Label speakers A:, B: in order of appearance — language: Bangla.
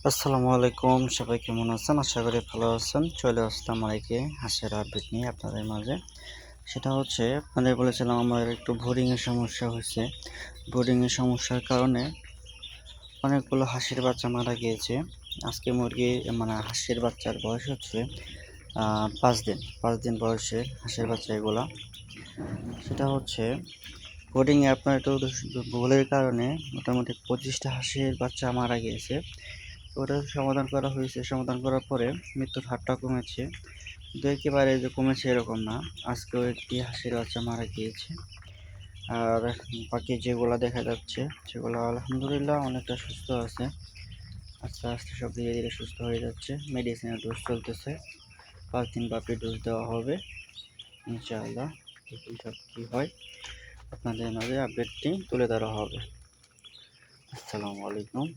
A: আসসালামু আলাইকুম, সবাই কেমন আছেন? আশা করি ভালো আছেন। চলে আসলাম আরেকটি হাঁসের আপডেট নিয়ে আপনাদের মাঝে। সেটা হচ্ছে আপনাদের বলেছিলাম আমার একটু বোরিংয়ের সমস্যা হয়েছে। বোরিংয়ের সমস্যার কারণে অনেকগুলো হাঁসের বাচ্চা মারা গিয়েছে। আজকে মুরগি মানে হাঁসের বাচ্চার বয়স হচ্ছে ৫ দিন। ৫ দিন বয়সের হাঁসের বাচ্চা এগুলা। সেটা হচ্ছে বোরিংয়ে আপনার একটু ভুলের কারণে মোটামুটি ২৫টা হাঁসের বাচ্চা মারা গিয়েছে। ওটা সমাধান করা হয়েছে। সমাধান করার পরে মৃত্যুর হারটা কমেছে। কিন্তু একেবারে যে কমেছে এরকম না। আজকেও একটি হাঁসের বাচ্চা মারা গিয়েছে। আর বাকি যেগুলা দেখা যাচ্ছে সেগুলো আলহামদুলিল্লাহ অনেকটা সুস্থ আছে। আস্তে আস্তে সব ধীরে ধীরে সুস্থ হয়ে যাচ্ছে। মেডিসিনের ডোজ চলতেছে। ৫ দিন ব্যাপী ডোজ দেওয়া হবে ইনশাআল্লাহ। দেখি সব কী হয়, আপনাদের মাঝে আপডেটটি তুলে ধরা হবে। আসসালামু আলাইকুম।